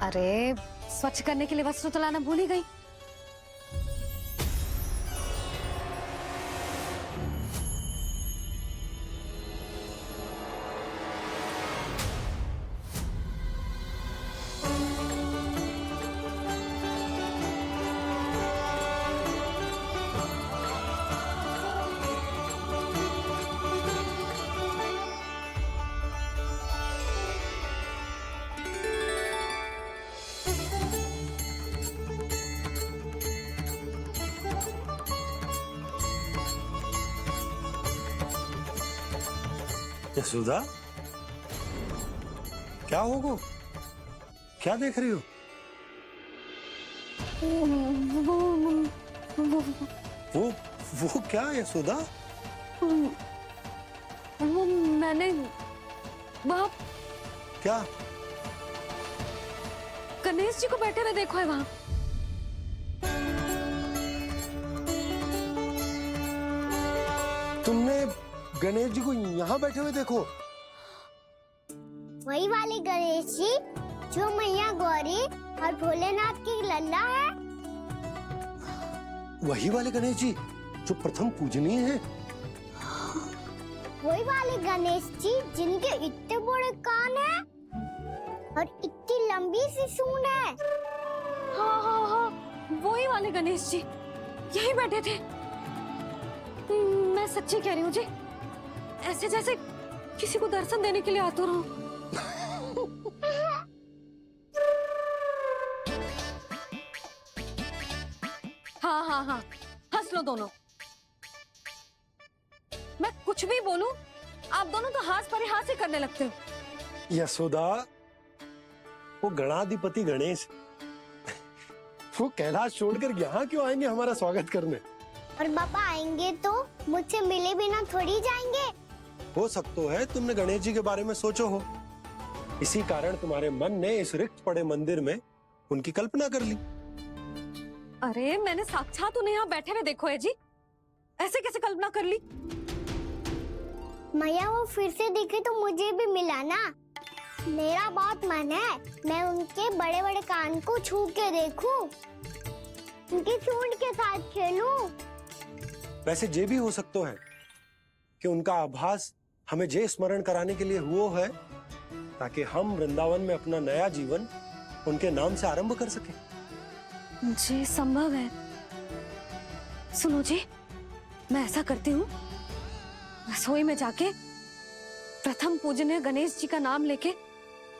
अरे स्वच्छ करने के लिए वस्त्र तो लाना भूल ही गई। यशोदा, क्या होगा? क्या देख रही हो? वो क्या यशोदा? वो मैंने वहाँ क्या? गणेश जी को बैठे हुए देखो है वहाँ। तुमने गणेश जी को यहाँ बैठे हुए देखो? वही वाले गणेश जी जो मैया गौरी और भोलेनाथ की लल्ला है। वही वाले गणेश जी जो प्रथम पूजनीय हैं? वही वाले गणेश जी जिनके इतने बड़े कान हैं और इतनी लंबी सी सूंड है। हाँ हाँ हाँ, वही वाले गणेश जी यही बैठे थे। मैं सच्ची कह रही हूँ जी, ऐसे जैसे किसी को दर्शन देने के लिए आतुर हूँ। हाँ हाँ हाँ, हंस लो दोनों। मैं कुछ भी बोलूं, आप दोनों तो हाथ पर ही हाथ से करने लगते हो। यशोदा, वो गणाधिपति गणेश वो कैलाश छोड़कर यहाँ क्यों आएंगे हमारा स्वागत करने? और पापा आएंगे तो मुझसे मिले बिना थोड़ी जाएंगे। हो सकता है तुमने गणेश जी के बारे में सोचो हो, इसी कारण तुम्हारे मन ने इस रिक्त पड़े मंदिर में उनकी कल्पना कर ली। अरे मैंने साक्षात उन्हें यहाँ बैठे हुए देखो है जी, ऐसे कैसे कल्पना कर ली? मैया वो फिर से दिखे तो मुझे भी मिला ना। मेरा बहुत मन है मैं उनके बड़े बड़े कान को छू के देखूं, उनकी सूंड के साथ खेलूं। वैसे ये भी हो सकता है कि उनका आभास हमें जे स्मरण कराने के लिए हुआ है ताकि हम वृंदावन में अपना नया जीवन उनके नाम से आरंभ कर सके। जी संभव है। सुनो जी, मैं ऐसा करती हूँ, रसोई में जाके प्रथम पूजनीय गणेश जी का नाम लेके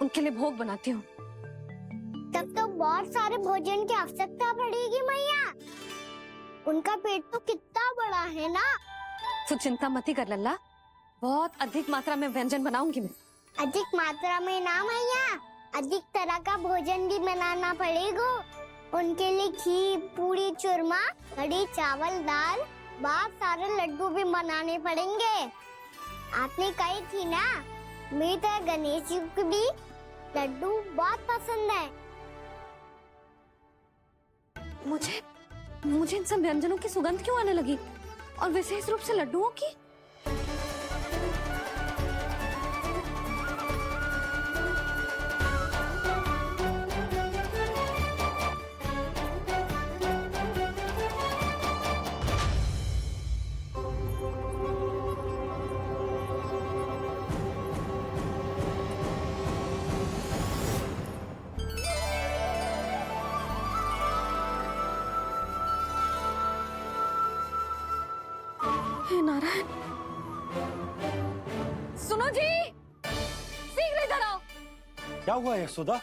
उनके लिए भोग बनाती हूँ। तब तो बहुत सारे भोजन की आवश्यकता पड़ेगी मैया। उनका पेट तो कितना बड़ा है ना। तो चिंता मत ही कर लल्ला, बहुत अधिक मात्रा में व्यंजन बनाऊंगी मैं। अधिक मात्रा में ना मैया, अधिक तरह का भोजन भी बनाना पड़ेगा। उनके लिए खीर, पूरी, चूरमा, कढ़ी, चावल, दाल, बहुत सारे लड्डू भी बनाने पड़ेंगे। आपने कही थी ना, मेरी तरह गणेश जी को भी लड्डू बहुत पसंद है। मुझे इन सब व्यंजनों की सुगंध क्यों आने लगी, और विशेष रूप से लड्डुओं की? हे नारायण, सुनो जी, शीघ्र इधर आओ। क्या हुआ यशोदा?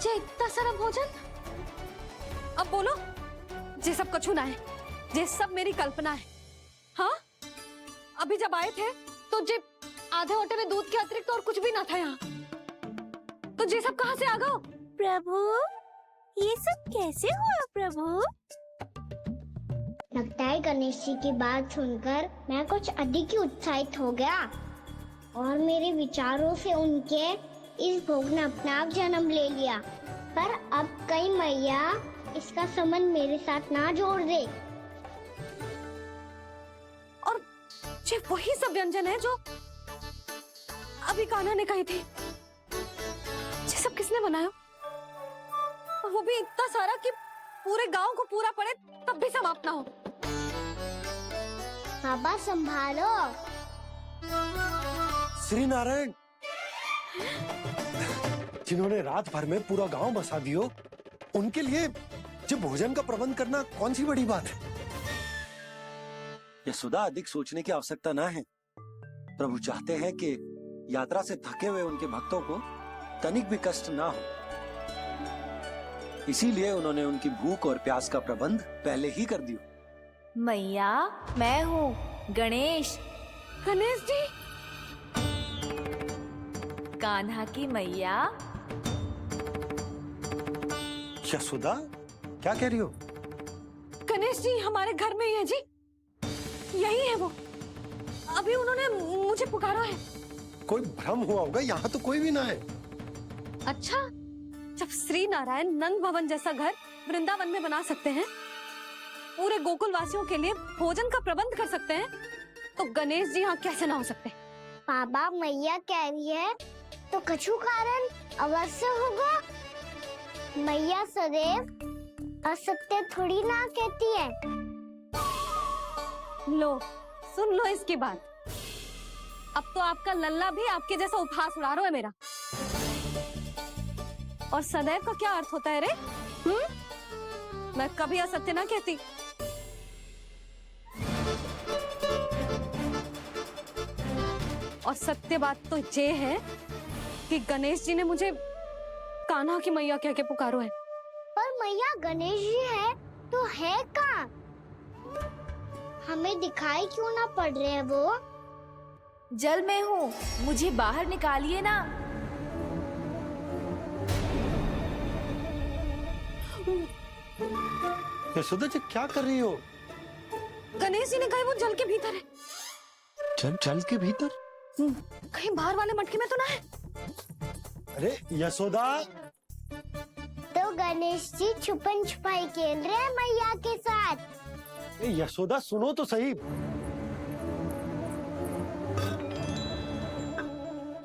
ये इतना सारा भोजन, अब बोलो, ये सब कछु ना है, ये सब मेरी कल्पना है। हाँ, अभी जब आए थे तो जे आधे ओटे में दूध के अतिरिक्त और कुछ भी ना था यहाँ, तो ये सब कहाँ से आ गया? प्रभु, ये सब कैसे हुआ प्रभु? लगता है गणेश जी की बात सुनकर मैं कुछ अधिक ही उत्साहित हो गया और मेरे विचारों से उनके इस भोग ने अपना आप जन्म ले लिया। पर अब कई मैया इसका संबंध मेरे साथ ना जोड़ दे। और ये वही सब व्यंजन है जो अभी कान्हा ने कही थी। ये सब किसने बनाया? और वो भी इतना सारा कि पूरे गांव को पूरा पड़े तब भी समाप्त ना हो। बाबा संभालो। श्री नारायण, जिन्होंने रात भर में पूरा गांव बसा दियो, उनके लिए जो भोजन का प्रबंध करना कौन सी बड़ी बात है? यशोदा, अधिक सोचने की आवश्यकता ना है। प्रभु चाहते हैं कि यात्रा से थके हुए उनके भक्तों को तनिक भी कष्ट ना हो। इसीलिए उन्होंने उनकी भूख और प्यास का प्रबंध पहले ही कर दिया। मैया, मैं हूँ गणेश, गणेश जी। कान्हा की मैया। यशोदा, क्या कह रही हो? गणेश जी हमारे घर में ही है जी, यही है वो। अभी उन्होंने मुझे पुकारा है। कोई भ्रम हुआ होगा, यहाँ तो कोई भी ना है। अच्छा, जब श्री नारायण नंद भवन जैसा घर वृंदावन में बना सकते हैं, पूरे गोकुल वासियों के लिए भोजन का प्रबंध कर सकते हैं, तो गणेश जी यहाँ कैसे ना हो सकते? बाबा, मैया कह रही है तो कछु कारण अवश्य होगा। मैया सदैव असत्य थोड़ी ना कहती है। लो, सुन लो इसकी बात। अब तो आपका लल्ला भी आपके जैसा उपहास उड़ा रहा है मेरा। और सदैव का क्या अर्थ होता है रे? मैं कभी असत्य ना कहती। और सत्य बात तो ये है कि गणेश जी ने मुझे कान्हा की मैया कह के पुकारो है। पर मैया गणेश जी है तो है कहाँ? हमें दिखाई क्यों ना पड़ रहे हैं वो? जल में हूँ, मुझे बाहर निकालिए ना। यशोदा जी, क्या कर रही हो? गणेश जी ने कहा वो जल के भीतर है। जल के भीतर? कहीं बाहर वाले मटके में तो ना है? अरे यशोदा! तो गणेश जी छुपन छुपाई खेल रहे हैं मैया के साथ। यशोदा, सुनो तो सही।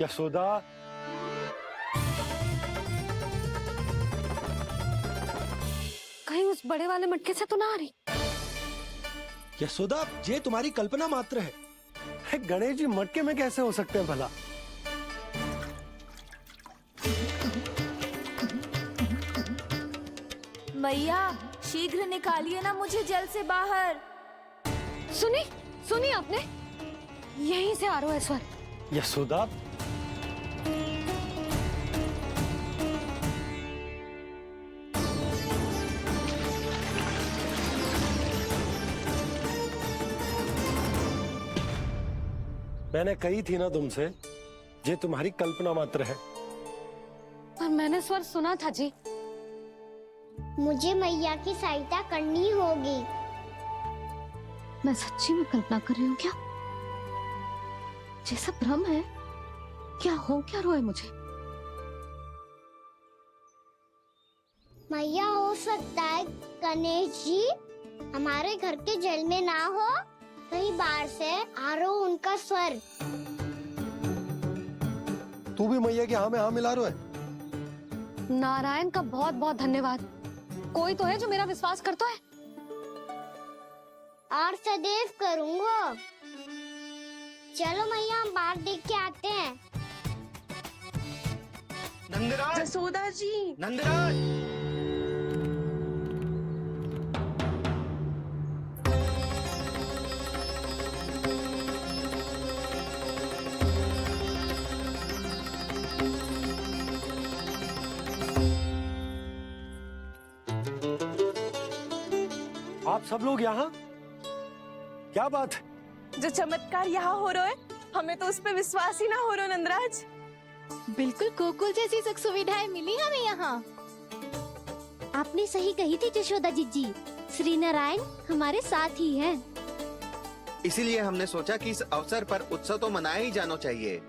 यशोदा, कहीं उस बड़े वाले मटके से तो ना आ रही? यशोदा, ये तुम्हारी कल्पना मात्र है। गणेश जी मटके में कैसे हो सकते हैं भला? मैया, शीघ्र निकालिए ना मुझे जल से बाहर। सुनी आपने? यहीं से आ रहा है स्वर। यशोदा, मैंने कही थी ना तुमसे, ये तुम्हारी कल्पना मात्र है। पर मैंने स्वर सुना था जी। मुझे मैया की सहायता करनी होगी। मैं सच्ची में कल्पना कर रही हूँ क्या? ये सब भ्रम है क्या? हो क्या रहा है मुझे? मैया, हो सकता है गणेश जी हमारे घर के जल में ना हो, कहीं बाहर से आ रहा हो उनका स्वर। तू भी मैया के हाँ में हाँ मिला रहा है। नारायण का बहुत बहुत धन्यवाद। कोई तो है जो मेरा विश्वास करता है। और सदैव करूँगा। चलो मैया, हम बाहर देख के आते हैं। नंदराज! जसोदा जी। नंदराज! आप सब लोग यहाँ? क्या बात है? जो चमत्कार यहाँ हो रहा है, हमें तो उस पे विश्वास ही ना हो रहा नंदराज। बिल्कुल गोकुल जैसी सुख सुविधाएं मिली हमें यहाँ। आपने सही कही थी जशोदा जीजी, श्री नारायण हमारे साथ ही हैं। इसीलिए हमने सोचा कि इस अवसर पर उत्सव तो मनाया ही जाना चाहिए।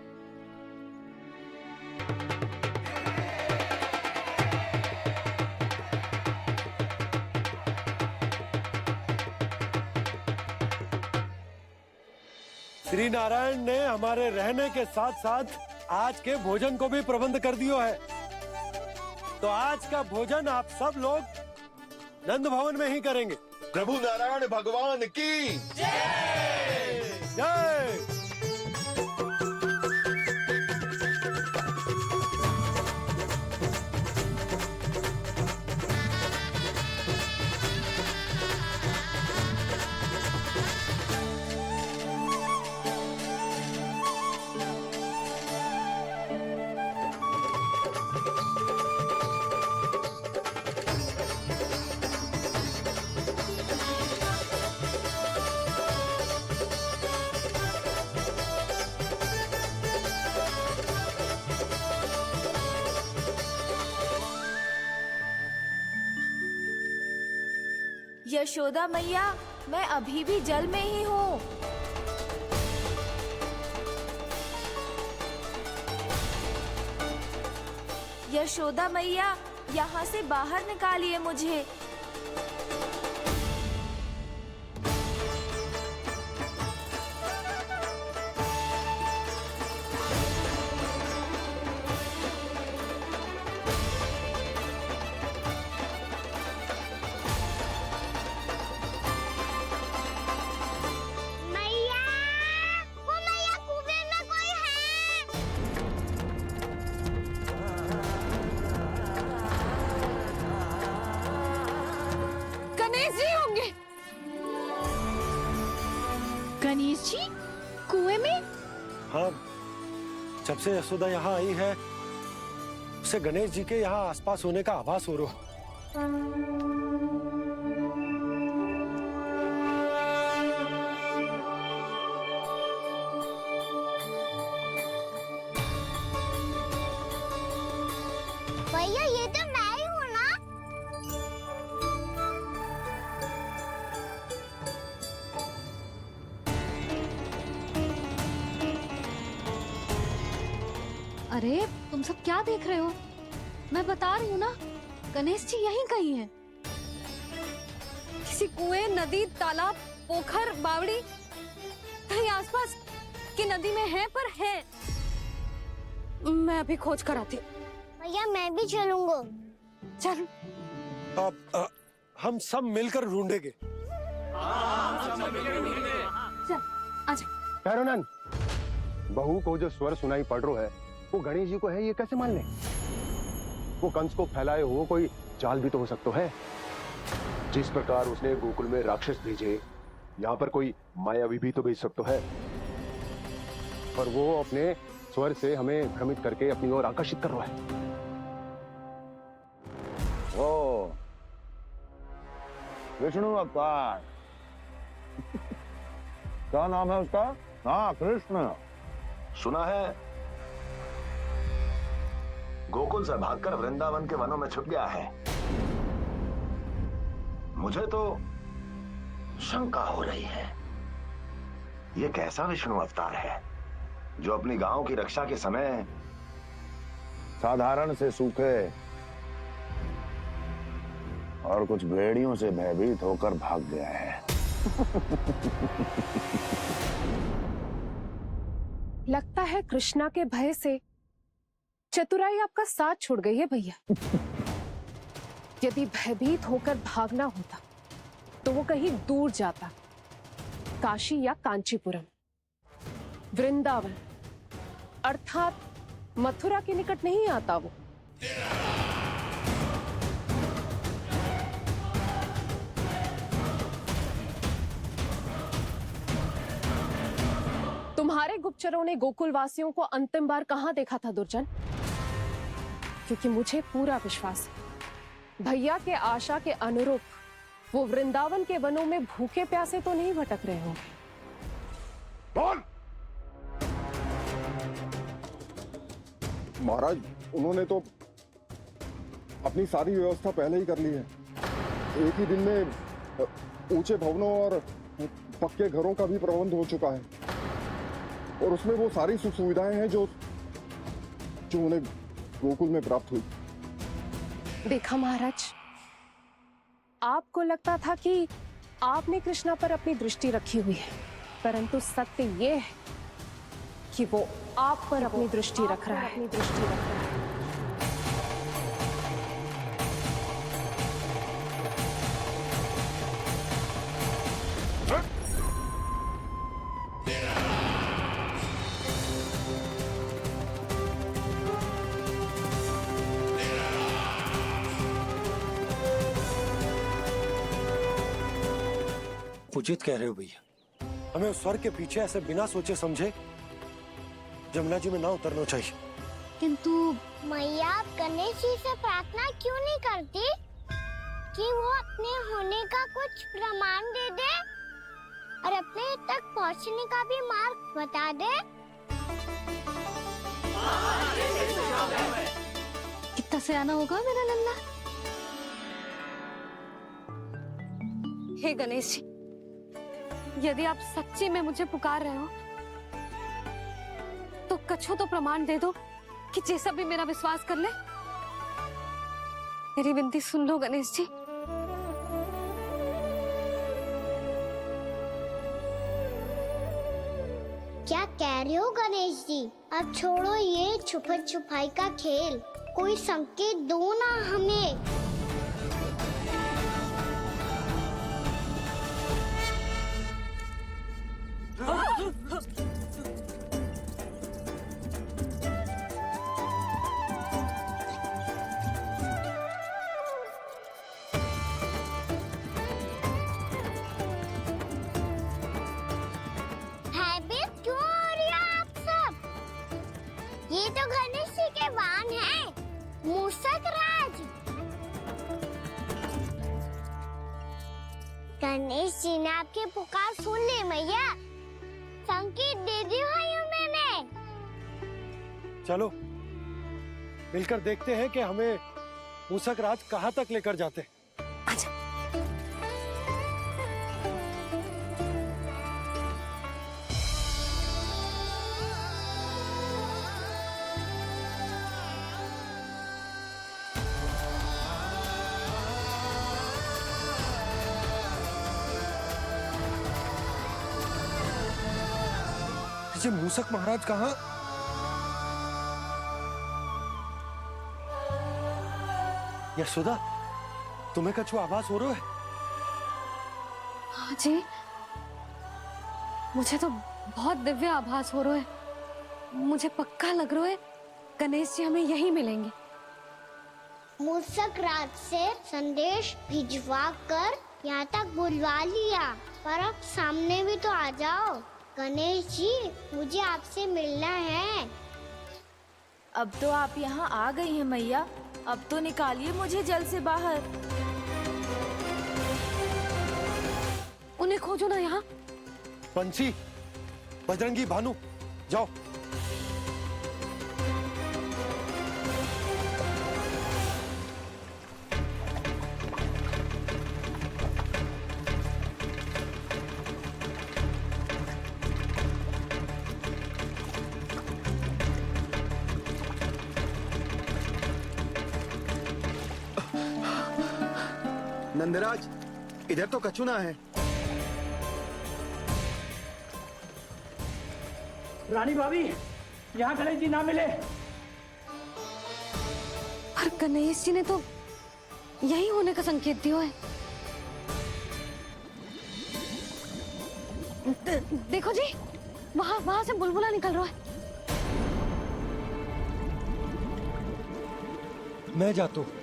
श्री नारायण ने हमारे रहने के साथ साथ आज के भोजन को भी प्रबंध कर दियो है। तो आज का भोजन आप सब लोग नंद भवन में ही करेंगे। प्रभु नारायण भगवान की जय। यशोदा मैया, मैं अभी भी जल में ही हूँ। यशोदा मैया, यहाँ से बाहर निकालिए मुझे। मैया, वो मैया कुएं में कोई है। गणेश जी होंगे। गणेश जी कुएं में? हाँ, जब से यशोदा यहाँ आई है उसे गणेश जी के यहाँ आसपास होने का आभास हो रहा है। भैया ये तो मैं ही हूँ ना। अरे तुम सब क्या देख रहे हो? मैं बता रही हूँ ना, गणेश जी यहीं कहीं हैं। किसी कुएं, नदी, तालाब, पोखर, बावड़ी कहीं आसपास की नदी में है, पर है। मैं अभी खोज कर आती हूँ। भैया मैं भी चलूंगा। चल। अब हम सब मिलकर ढूंढेंगे। चल आजा। पैरोनन, बहू को जो स्वर सुनाई पड़ रहा है वो गणेश जी को है, ये कैसे मान ले? वो कंस को फैलाए हुए कोई जाल भी तो हो सकता है। जिस प्रकार उसने गोकुल में राक्षस भेजे, यहाँ पर कोई मायावी भी तो भेज सकता है। और वो अपने स्वर से हमें भ्रमित करके अपनी ओर आकर्षित कर रहा है। ओ विष्णु अवतार। क्या नाम है उसका? हाँ, कृष्ण। सुना है गोकुल से भागकर वृंदावन के वनों में छुप गया है। मुझे तो शंका हो रही है, ये कैसा विष्णु अवतार है जो अपनी गांव की रक्षा के समय साधारण से सूखे और कुछ भेड़ियों से भयभीत होकर भाग गया है। लगता है कृष्णा के भय से चतुराई आपका साथ छोड़ गई है भैया। यदि भयभीत होकर भागना होता तो वो कहीं दूर जाता, काशी या कांचीपुरम, वृंदावन अर्थात मथुरा के निकट नहीं आता वो। तुम्हारे गुप्तचरों ने गोकुल वासियों को अंतिम बार कहां देखा था दुर्जन? क्योंकि मुझे पूरा विश्वास है भैया के आशा के अनुरूप वो वृंदावन के वनों में भूखे प्यासे तो नहीं भटक रहे होंगे। कौन? महाराज, उन्होंने तो अपनी सारी व्यवस्था पहले ही कर ली है। एक ही दिन में ऊंचे भवनों और पक्के घरों का भी प्रबंध हो चुका है, और उसमें वो सारी सुख सुविधाएं हैं जो उन्हें गोकुल में प्राप्त हुई। देखा महाराज, आपको लगता था कि आपने कृष्णा पर अपनी दृष्टि रखी हुई है, परंतु सत्य ये है कि वो आप पर अपनी दृष्टि रख रहा है। उचित कह रहे हो भैया, हमें उस स्वर के पीछे ऐसे बिना सोचे समझे जमुना जी में ना उतरना चाहिए। किंतु मैया, आप गणेश जी से प्रार्थना क्यों नहीं करती कि वो अपने होने का कुछ प्रमाण दे दे और अपने तक पहुंचने का भी मार्ग बता दे? कितना सयाना होगा मेरा लल्ला। हे गणेश जी, यदि आप सच्ची में मुझे पुकार रहे हो तो कछु तो प्रमाण दे दो कि जैसा भी मेरा विश्वास कर ले। मेरी विनती सुन लो गणेश जी। क्या कह रहे हो गणेश जी? अब छोड़ो ये छुपन छुपाई का खेल, कोई संकेत दो ना हमें। भयभीत क्यों हो रही हो आप सब? ये तो गणेश जी के वाहन हैं, मूषक राज। गणेश जी ने आपकी पुकार सुन ली मैया, संकेत दे दी भाइयों मैंने। चलो मिलकर देखते हैं कि हमें मूषक राज कहाँ तक लेकर जाते हैं। ये मूषक महाराज कहाँ? यशोदा, तुम्हें कछु आभास हो रहा है? हाँ जी, मुझे तो बहुत दिव्य आभास हो रहा है। मुझे पक्का लग रहा है गणेश जी हमें यहीं मिलेंगे। मूषक राज से संदेश भिजवा कर यहाँ तक बुलवा लिया, पर अब सामने भी तो आ जाओ। गणेश जी, मुझे आपसे मिलना है। अब तो आप यहाँ आ गई हैं मैया, अब तो निकालिए मुझे जल से बाहर। उन्हें खोजो ना यहाँ। बंसी, बजरंगी, भानु, जाओ। नंदराज, इधर तो कछुना है। रानी भाभी, यहाँ गणेश जी ना मिले। और गणेश जी ने तो यही होने का संकेत दिया है। देखो जी, वहां से बुलबुला निकल रहा है। मैं जाता हूँ।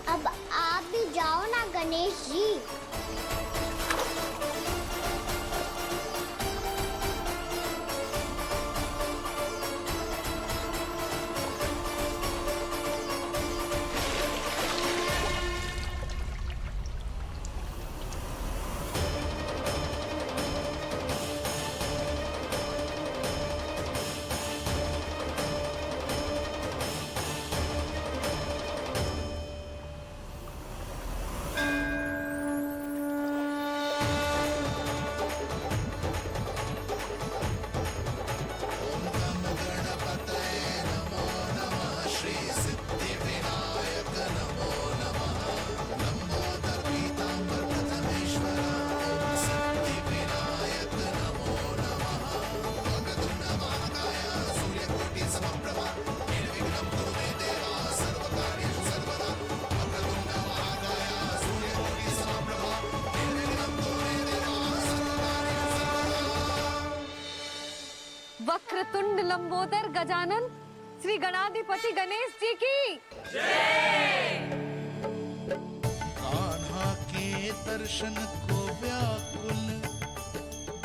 अब आप भी जाओ ना गणेश जी। वक्रतुंड लंबोदर गजानन श्री गणाधिपति गणेश जी की कान्हा के दर्शन को व्याकुल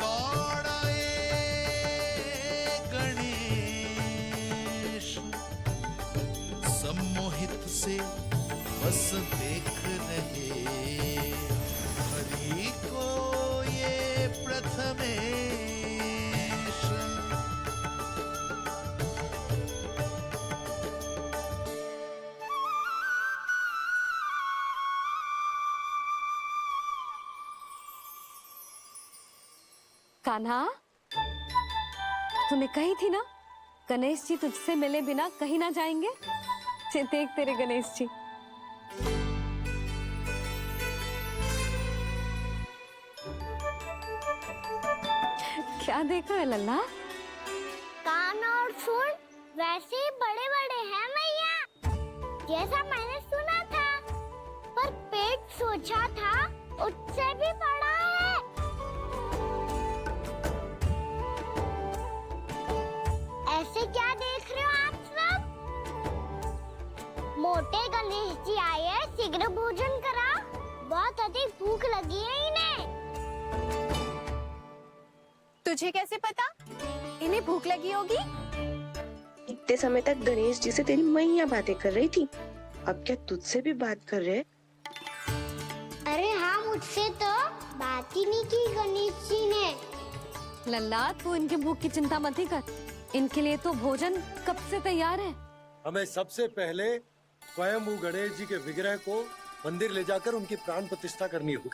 दौड़ाए गणेश, सम्मोहित से बस देख रहे हरि को ये प्रथमेश। कान्हा, तूने कही थी ना गणेश जी तुझसे मिले बिना कहीं ना जाएंगे। देख तेरे गणेश जी। क्या देख रहा है लल्ला? कान और सुन वैसे ही बड़े बड़े हैं मैया, जैसा मैंने सुना था, पर पेट सोचा था उससे भी बड़ा है। ऐसे क्या देख रहे हो आप सब? मोटे गणेश जी आए हैं, शीघ्र भोजन करा, बहुत अधिक भूख लगी है इन्हें। तुझे कैसे पता इन्हें भूख लगी होगी? इतने समय तक गणेश जी से तेरी मैया बातें कर रही थी, अब क्या तुझसे भी बात कर रहे? अरे हाँ, मुझसे तो बात ही नहीं की गणेश जी ने। लल्ला, तू इनके भूख की चिंता मत ही कर, इनके लिए तो भोजन कब से तैयार है। हमें सबसे पहले स्वयं गणेश जी के विग्रह को मंदिर ले जाकर उनकी प्राण प्रतिष्ठा करनी होगी।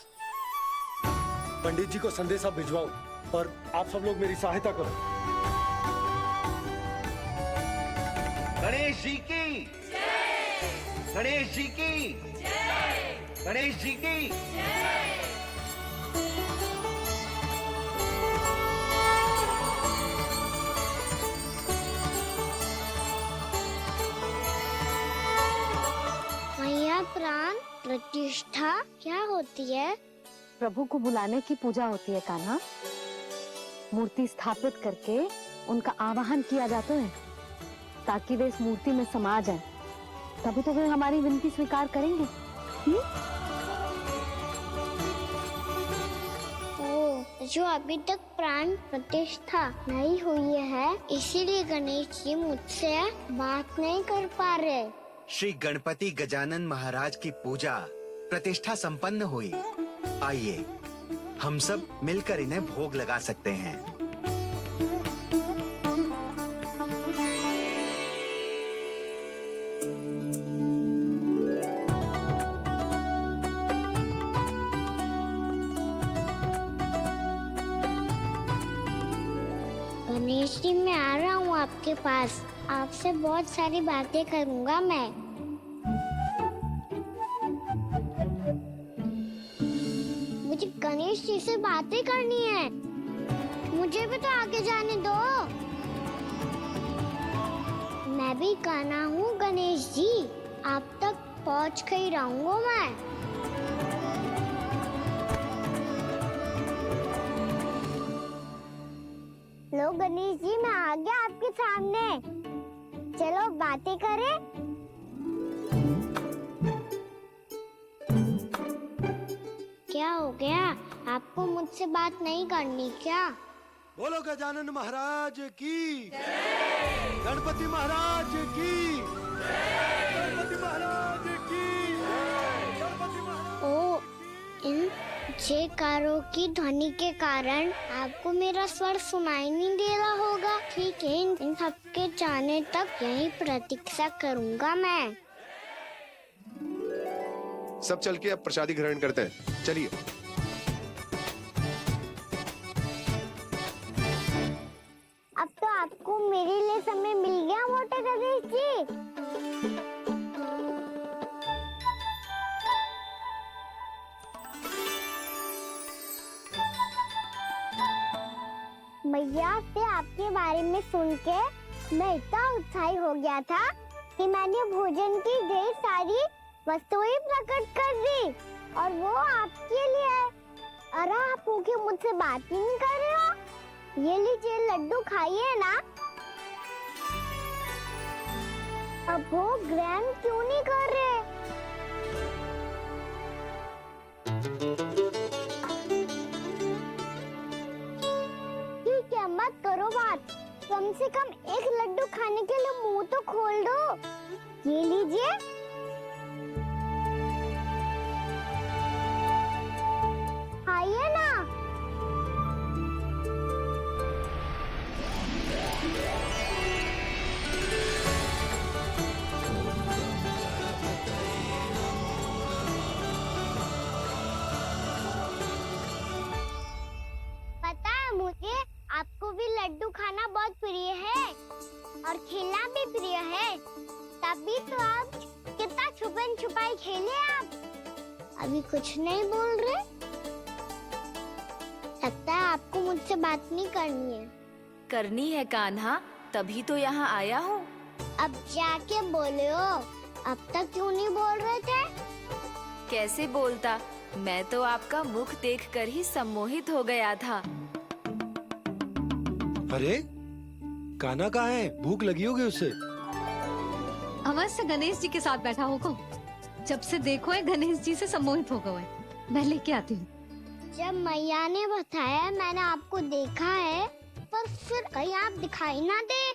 पंडित जी को संदेशा भिजवाओ और आप सब लोग मेरी सहायता करो। गणेश जी की जय, गणेश जी की जय, गणेश जी की मैया, प्राण प्रतिष्ठा क्या होती है? प्रभु को बुलाने की पूजा होती है कान्हा। मूर्ति स्थापित करके उनका आवाहन किया जाता है ताकि वे इस मूर्ति में समा जाएं। तभी तो वे हमारी विनती स्वीकार करेंगे। ओ, जो अभी तक प्राण प्रतिष्ठा नहीं हुई है, इसीलिए गणेश जी मुझसे बात नहीं कर पा रहे। श्री गणपति गजानन महाराज की पूजा प्रतिष्ठा संपन्न हुई। आइए हम सब मिलकर इन्हें भोग लगा सकते हैं। गणेश जी, मैं आ रहा हूँ आपके पास, आपसे बहुत सारी बातें करूँगा मैं। मुझे गणेश जी से बातें करनी है, मुझे भी तो आगे जाने दो। मैं भी कान्हा हूँ गणेश जी, आप तक पहुँच कर ही रहूँगा मैं। लो गणेश जी, मैं आ गया आपके सामने, चलो बातें करें। क्या हो गया, आपको मुझसे बात नहीं करनी क्या? बोलो गजानन महाराज की जय, गणपति महाराज की जय, गणपति महाराज की जय, गणपति महाराज। ओ, इन जयकारों की ध्वनि के कारण आपको मेरा स्वर सुनाई नहीं दे रहा होगा। ठीक है, इन सबके जाने तक यही प्रतीक्षा करूंगा मैं। सब चल के अब प्रसादी ग्रहण करते हैं, चलिए। अब तो आपको मेरे लिए समय मिल गया मोटे गणेश जी। मैया से आपके बारे में सुन के मैं इतना उत्साही हो गया था कि मैंने भोजन की ढेर सारी वस्तुएं प्रकट कर दी, और वो आपके लिए। अरे आप भूखे मुझसे बात ही नहीं कर रहे हो। ये लीजिए लड्डू, खाइए ना। अब वो ग्रैंड क्यों नहीं कर रहे? ठीक है, मत करो बात। कम से कम एक लड्डू खाने के लिए मुंह तो खोल दो। ये लीजिए। खाइए ना। पता है मुझे, आपको भी लड्डू खाना बहुत प्रिय है और खेलना भी प्रिय है। तभी तो आप कितना छुपन छुपाई खेले आप। अभी कुछ नहीं बोल रहे। लगता है आपको मुझसे बात नहीं करनी है। करनी है कान्हा, तभी तो यहाँ आया हूँ। अब जाके बोलो। अब तक क्यों नहीं बोल रहे थे? कैसे बोलता, मैं तो आपका मुख देखकर ही सम्मोहित हो गया था। अरे कान्हा कहाँ है? भूख लगी होगी उससे। अवश्य गणेश जी के साथ बैठा होगा। जब से देखो है गणेश जी से सम्मोहित हो गए। मैं लेके आती हूँ। जब मैया ने बताया मैंने आपको देखा है, पर फिर कहीं आप दिखाई ना दे,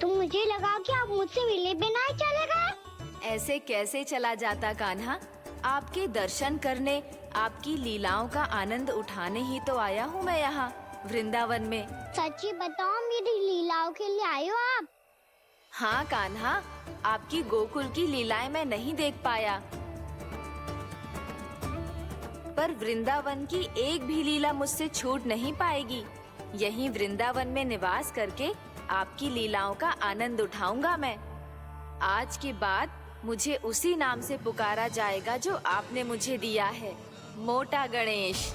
तो मुझे लगा कि आप मुझसे मिले बिना ही चले गए। ऐसे कैसे चला जाता कान्हा? आपके दर्शन करने, आपकी लीलाओं का आनंद उठाने ही तो आया हूँ मैं यहाँ वृंदावन में। सच्ची बताओ, मेरी लीलाओं के लिए आए हो आप? हाँ कान्हा, आपकी गोकुल की लीलाएं मैं नहीं देख पाया, पर वृंदावन की एक भी लीला मुझसे छूट नहीं पाएगी। यहीं वृंदावन में निवास करके आपकी लीलाओं का आनंद उठाऊंगा मैं। आज के बाद मुझे उसी नाम से पुकारा जाएगा जो आपने मुझे दिया है, मोटा गणेश।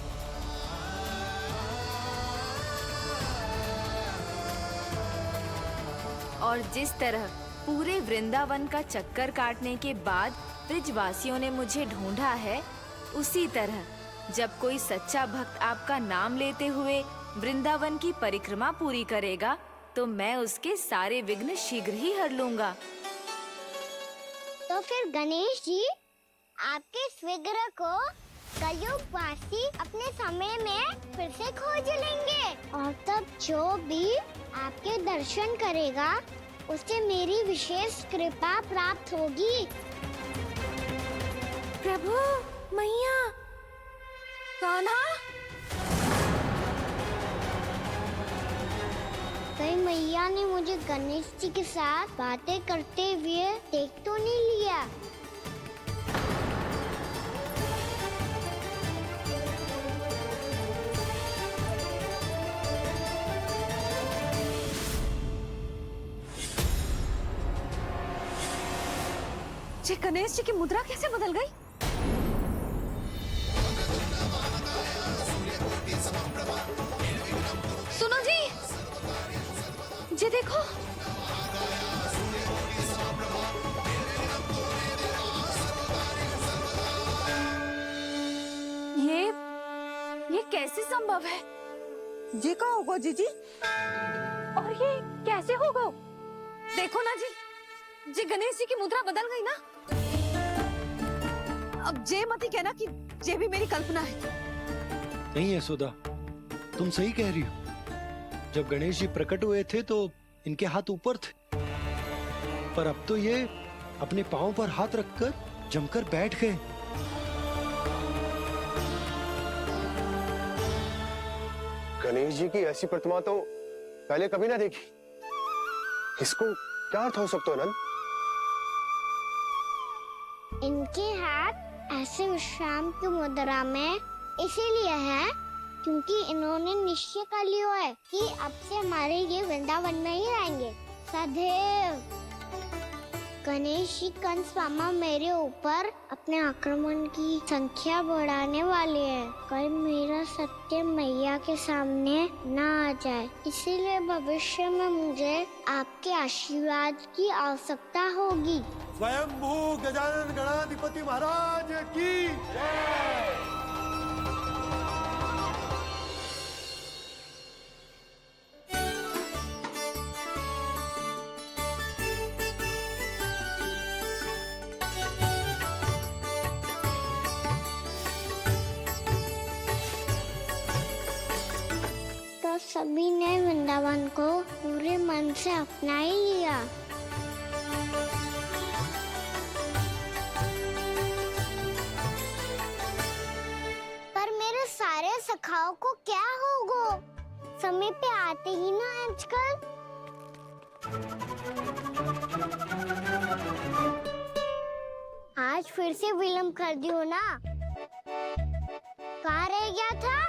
और जिस तरह पूरे वृंदावन का चक्कर काटने के बाद ब्रिजवासियों ने मुझे ढूंढा है, उसी तरह जब कोई सच्चा भक्त आपका नाम लेते हुए वृंदावन की परिक्रमा पूरी करेगा, तो मैं उसके सारे विघ्न शीघ्र ही हर लूंगा। तो फिर गणेश जी, आपके इस विग्रह को कलयुग वासी अपने समय में फिर से खोज लेंगे, और तब जो भी आपके दर्शन करेगा उसे मेरी विशेष कृपा प्राप्त होगी। प्रभु, मैया, कान्हा, कहीं मैया ने मुझे गणेश जी के साथ बातें करते हुए देख तो नहीं लिया? ये गणेश जी की मुद्रा कैसे बदल गई? सुनो जी, ये देखो। ये कैसे संभव है? ये क्या होगा जीजी? और ये कैसे होगा? देखो ना जी, जी गणेश जी की मुद्रा बदल गई ना। अब जे मत ही कहना कि ये भी मेरी कल्पना है। नहीं यशोदा, तुम सही कह रही हो। जब गणेश जी प्रकट हुए थे तो इनके हाथ ऊपर थे, पर अब तो ये अपने पांव पर हाथ रखकर जमकर बैठ गए। गणेश जी की ऐसी प्रतिमा तो पहले कभी ना देखी। इसको क्या अर्थ हो सकता है नंद? इनके हाथ ऐसे विश्राम की मुद्रा में इसीलिए है क्योंकि इन्होंने निश्चय कर लिया है कि अब से हमारे ये वृंदावन में ही रहेंगे सदैव। गणेश जी कंस मामा मेरे ऊपर अपने आक्रमण की संख्या बढ़ाने वाले हैं। कल मेरा सत्य मैया के सामने ना आ जाए, इसीलिए भविष्य में मुझे आपके आशीर्वाद की आवश्यकता होगी। स्वयंभू गजानन गणाधिपति महाराज की जय। सभी ने वृंदावन को पूरे मन से अपना ही लिया। पर मेरे सारे सखाओं को क्या होगा? समय पे आते ही ना आजकल। आज फिर से विलम्ब कर दियो ना। कहाँ रह गया था?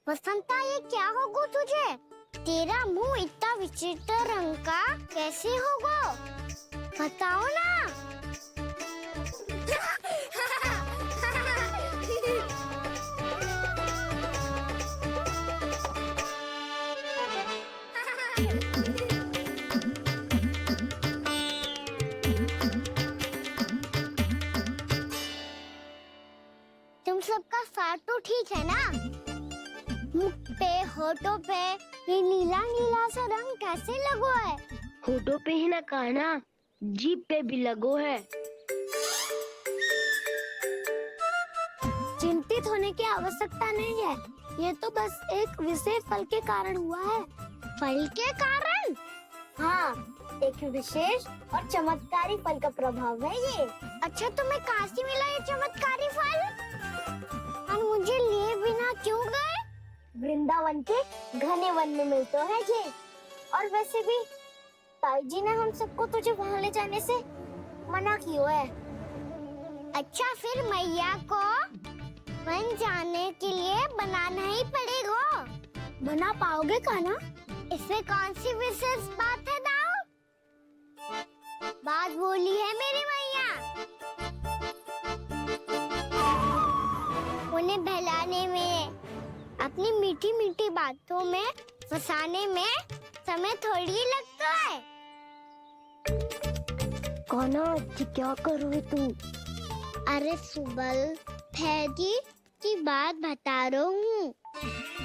वसंता, ये क्या होगा तुझे? तेरा मुंह इतना विचित्र रंग का कैसे होगा? बताओ ना। तुम सबका साथ तो ठीक है ना? मुख पे, होठों पे ये नीला नीला सा रंग कैसे लगो है? होठों पे ही ना कहना, जीभ पे भी लगो है। चिंतित होने की आवश्यकता नहीं है। ये तो बस एक विशेष फल के कारण हुआ है। फल के कारण? हाँ, एक विशेष और चमत्कारी फल का प्रभाव है ये। अच्छा, तुम्हें कहाँ से मिला ये चमत्कारी फल? और मुझे लिए बिना क्यों गए? वृंदावन के घने वन में मिलते हैं ये। और वैसे भी ताई जी ने हम सबको तुझे वहाँ ले जाने से मना किया है। अच्छा, फिर मैया को वन जाने के लिए बनाना ही पड़ेगा। बना पाओगे कान्हा? इसमें कौन सी विशेष बात है दाऊ? बात बोली है मेरी मैया। उन्हें बहलाने में, अपनी मीठी मीठी बातों में फंसाने में समय थोड़ी लगता है। कान्हा, क्या कर रही तू? अरे सुबल, फैदी की बात बता रहा हूँ।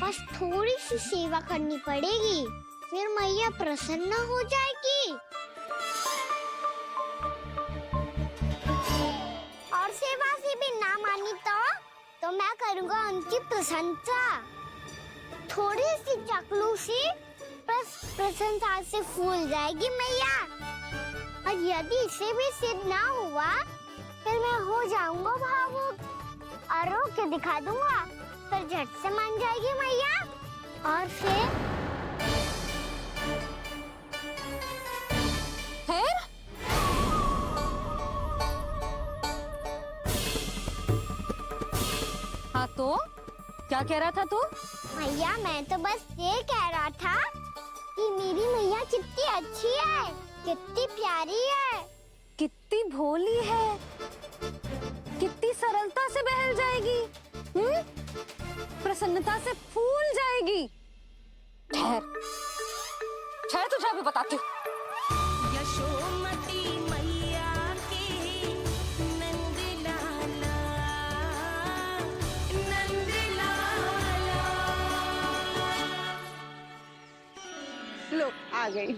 बस थोड़ी सी सेवा करनी पड़ेगी, फिर मैया प्रसन्न हो जाएगी। और सेवा से भी ना मानी तो मैं करूँगा उनकी प्रशंसा। थोड़ी सी चाकलूसी बस प्रशंसा से फूल जाएगी मैया। और यदि इसे भी सिद्ध ना हुआ, फिर मैं हो जाऊंगा भावुक और रो के दिखा दूंगा। फिर झट से मान जाएगी मैया। और फिर हाँ तो क्या कह रहा था तू? मैया, मैं तो बस ये कह रहा था कि मेरी मैया कितनी अच्छी है, कितनी प्यारी है, कितनी भोली है, कितनी सरलता से बहल जाएगी, प्रसन्नता से फूल जाएगी। ठहर ठहर, तुझे अभी बताती हूँ। यशोमती मैया के नंद लाला, नंद लाला। लो, आ गई।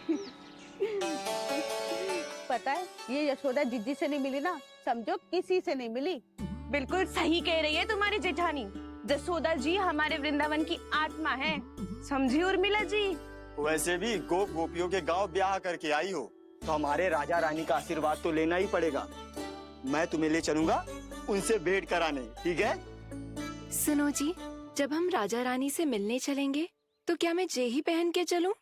पता है, ये यशोदा जिज्जी से नहीं मिली ना, समझो किसी से नहीं मिली। बिल्कुल सही कह रही है तुम्हारी जेठानी। जसोदा जी हमारे वृंदावन की आत्मा है, समझी उर्मिला जी। वैसे भी गोप गोपियों के गांव ब्याह करके आई हो, तो हमारे राजा रानी का आशीर्वाद तो लेना ही पड़ेगा। मैं तुम्हें ले चलूंगा उनसे भेंट कराने, ठीक है? सुनो जी, जब हम राजा रानी से मिलने चलेंगे तो क्या मैं जे ही पहन के चलूं?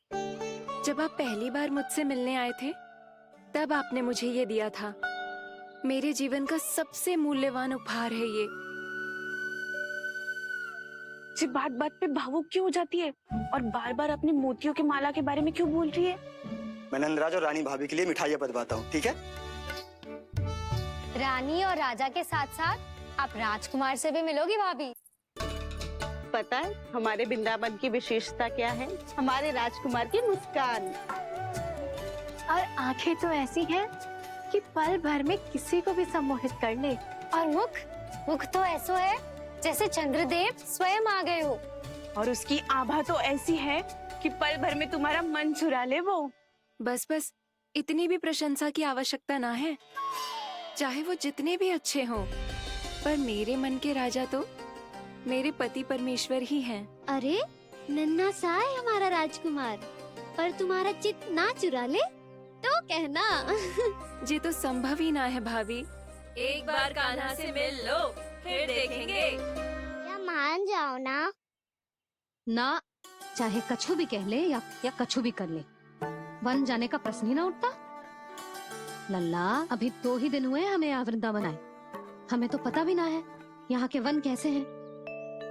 जब आप पहली बार मुझसे मिलने आए थे, तब आपने मुझे ये दिया था। मेरे जीवन का सबसे मूल्यवान उपहार है ये। जी बात बात पे भावुक क्यों हो जाती है और बार बार अपनी मोतियों के माला के बारे में क्यों बोल रही है? मैं नंदराज और रानी भाभी के लिए मिठाइयाँ बंटवाता हूँ, ठीक है? रानी और राजा के साथ साथ आप राजकुमार से भी मिलोगी भाभी। पता है हमारे वृंदावन की विशेषता क्या है? हमारे राजकुमार की मुस्कान। और आंखें तो ऐसी हैं कि पल भर में किसी को भी सम्मोहित कर ले। और मुख तो ऐसा है जैसे चंद्रदेव स्वयं आ गए हो। और उसकी आभा तो ऐसी है कि पल भर में तुम्हारा मन चुरा ले वो। बस बस, इतनी भी प्रशंसा की आवश्यकता ना है। चाहे वो जितने भी अच्छे हों, पर मेरे मन के राजा तो मेरे पति परमेश्वर ही हैं। अरे, नन्हा सा है हमारा राजकुमार, पर तुम्हारा चित ना चुरा ले तो कहना। ये तो संभव ही ना है भाभी। एक बार कान्हा से मिल लो, फिर देखेंगे। या मान जाओ ना। ना, चाहे कछु भी कह ले या कछु भी कर ले, वन जाने का प्रश्न ही ना उठता। लल्ला, अभी 2 ही दिन हुए हमें यहाँ वृंदावन आए, हमें तो पता भी ना है यहाँ के वन कैसे हैं,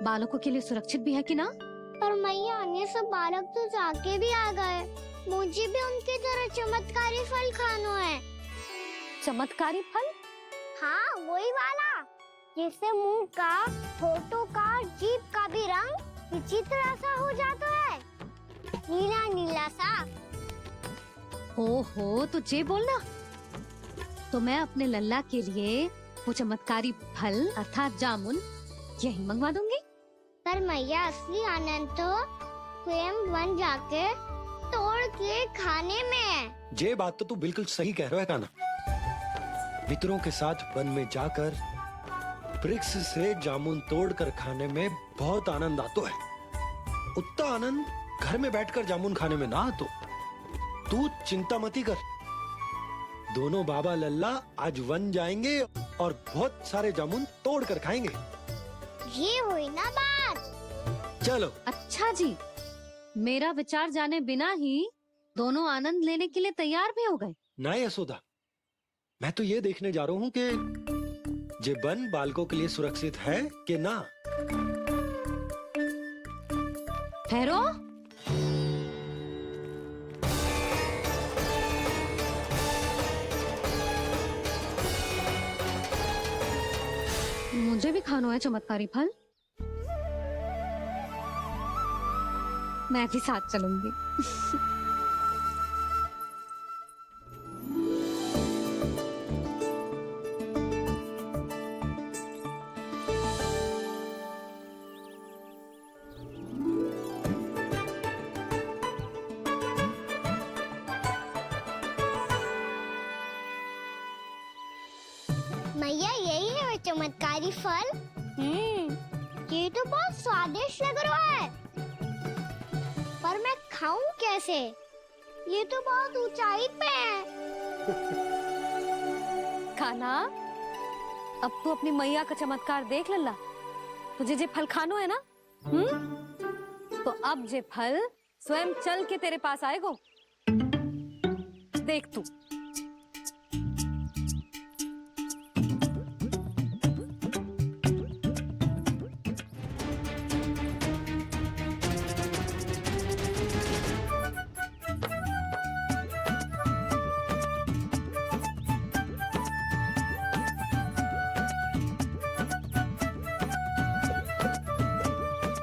बालकों के लिए सुरक्षित भी है कि ना। पर मैया, अन्य सब बालक तो जाके भी आ गए, मुझे भी उनकी तरह चमत्कारी फल खाना है। चमत्कारी फल? हाँ, वही वाला जिससे मुंह का, होठों का, जीभ का भी रंग विचित्र सा हो जाता है, नीला नीला सा। हो तो जे बोलना, तो मैं अपने लल्ला के लिए वो चमत्कारी फल अर्थात जामुन यही मंगवा दूंगी। पर मैया, असली आनंद तो स्वयं वन जाके तोड़ के खाने में है। ये बात तो तू बिल्कुल सही कह रहा है कान्हा। मित्रों के साथ वन में जाकर वृक्ष से जामुन तोड़कर खाने में बहुत आनंद आता है। उतना आनंद घर में बैठकर जामुन खाने में ना आतो। तू चिंता मती कर, दोनों बाबा लल्ला आज वन जाएंगे और बहुत सारे जामुन तोड़कर खाएंगे। ये हुई ना बात। चलो। अच्छा जी, मेरा विचार जाने बिना ही दोनों आनंद लेने के लिए तैयार भी हो गए। ना यशोदा, मैं तो ये देखने जा रहा हूँ कि ये वन बालकों के लिए सुरक्षित है कि ना। ठहरो, मुझे भी खाना है चमत्कारी फल, मैं भी साथ चलूंगी। मैया, यही है वो चमत्कारी फल। ये तो बहुत स्वादिष्ट लग रहा है, पर मैं खाऊं कैसे? ये तो बहुत ऊंचाई पे है। खाना, अब तू अपनी मैया का चमत्कार देख लल्ला। तुझे जे फल खानो है ना, तो अब जे फल स्वयं चल के तेरे पास आएगो। देख तू।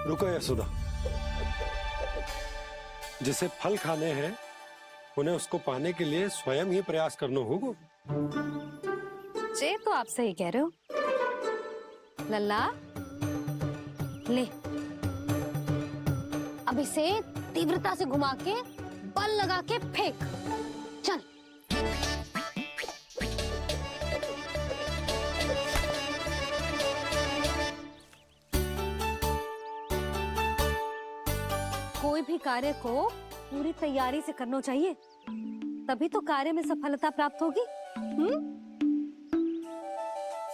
रुको यशोदा, जिसे फल खाने हैं उन्हें उसको पाने के लिए स्वयं ही प्रयास करना होगा। जे तो आप सही कह रहे हो लल्ला। ले, अब इसे तीव्रता से घुमा के बल लगा के फेंक। चल। कोई भी कार्य को पूरी तैयारी से करना चाहिए, तभी तो कार्य में सफलता प्राप्त होगी।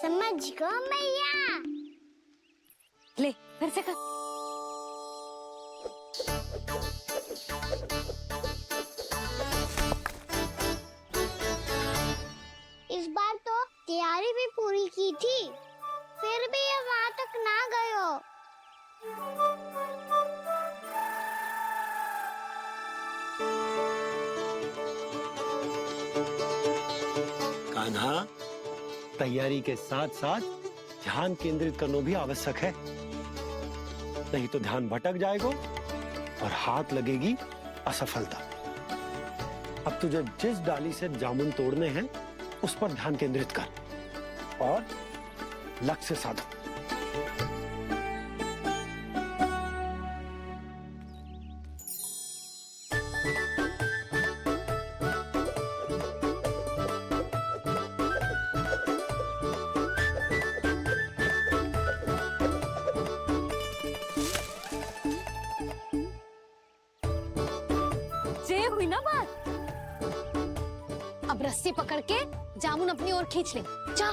समझ गो मैया। ले, फिर से कर। इस बार तो तैयारी भी पूरी की थी, फिर भी ये वहां तक ना गयो। कान्हा, तैयारी के साथ साथ ध्यान केंद्रित करना भी आवश्यक है, नहीं तो ध्यान भटक जाएगा और हाथ लगेगी असफलता। अब तुझे जिस डाली से जामुन तोड़ने हैं उस पर ध्यान केंद्रित कर और लक्ष्य साधो। हुई ना बात। अब रस्सी पकड़ के जामुन अपनी ओर खींच ले। जा।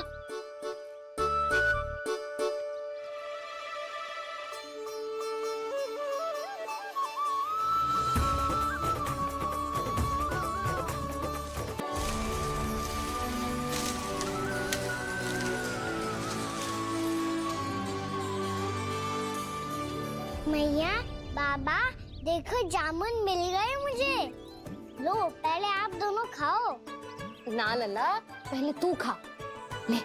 मैया, बाबा, देखो जामुन मिल गए मुझे। लो, पहले आप दोनों खाओ। ना लल्ला, पहले तू खा ले।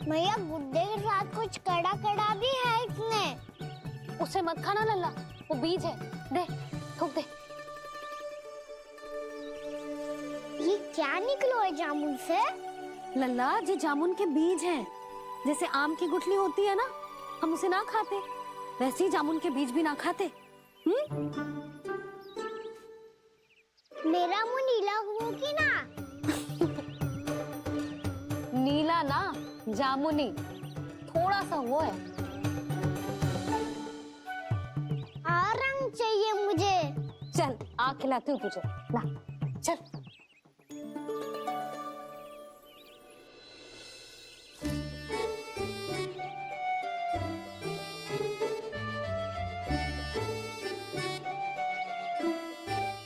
मैया, गुड्डे के साथ कुछ कड़ा कड़ा भी है इसमें। उसे मत खाना लल्ला, वो बीज है। दे, थूक दे। ये क्या निकलो है जामुन से? लल्ला, ये जामुन के बीज हैं। जैसे आम की गुठली होती है ना, हम उसे ना खाते, वैसे ही जामुन के बीज भी ना खाते। मेरा मुंह नीला हुआ कि ना? नीला ना, जामुनी, थोड़ा सा वो है। रंग चाहिए मुझे। चल, आ खिलाती हूँ तुझे। ला, चल।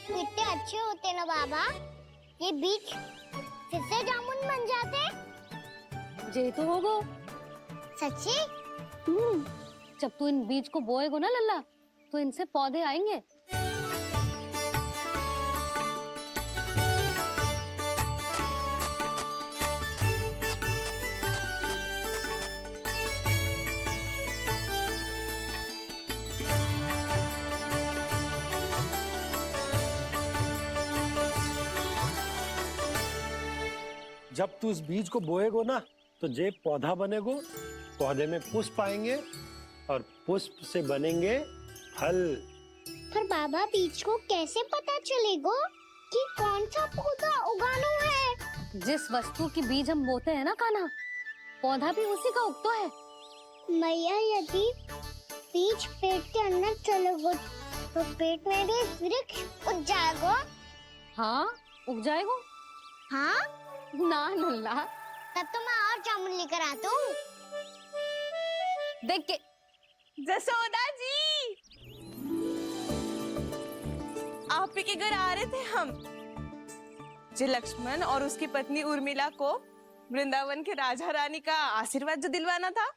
कितने अच्छे होते ना बाबा, ये बीज फिर से जामुन बन जाते। जे तो होगो। सच्ची? जब तू इन बीज को बोएगो ना लल्ला, तो इनसे पौधे आएंगे। जब तू इस बीज को बोएगो ना, तो जे पौधा बनेगो, पौधे में पुष्प आएंगे और पुष्प से बनेंगे फल। पर बाबा, बीज को कैसे पता चलेगा कि कौन सा पौधा उगाना है? जिस वस्तु की बीज हम बोते हैं ना कान्हा, पौधा भी उसी का उगता है। मैया, यदि बीज पेट के अंदर चलेगा तो पेट में भी वृक्ष उग जाएगा। हाँ, उग जाएगा। हाँ? ना लल्ला, तब तो मैं और जामुन लेकर आता हूँ। देख के। जसोदा जी, आप ही के घर आ रहे थे हम। जो लक्ष्मण और उसकी पत्नी उर्मिला को वृंदावन के राजा रानी का आशीर्वाद जो दिलवाना था।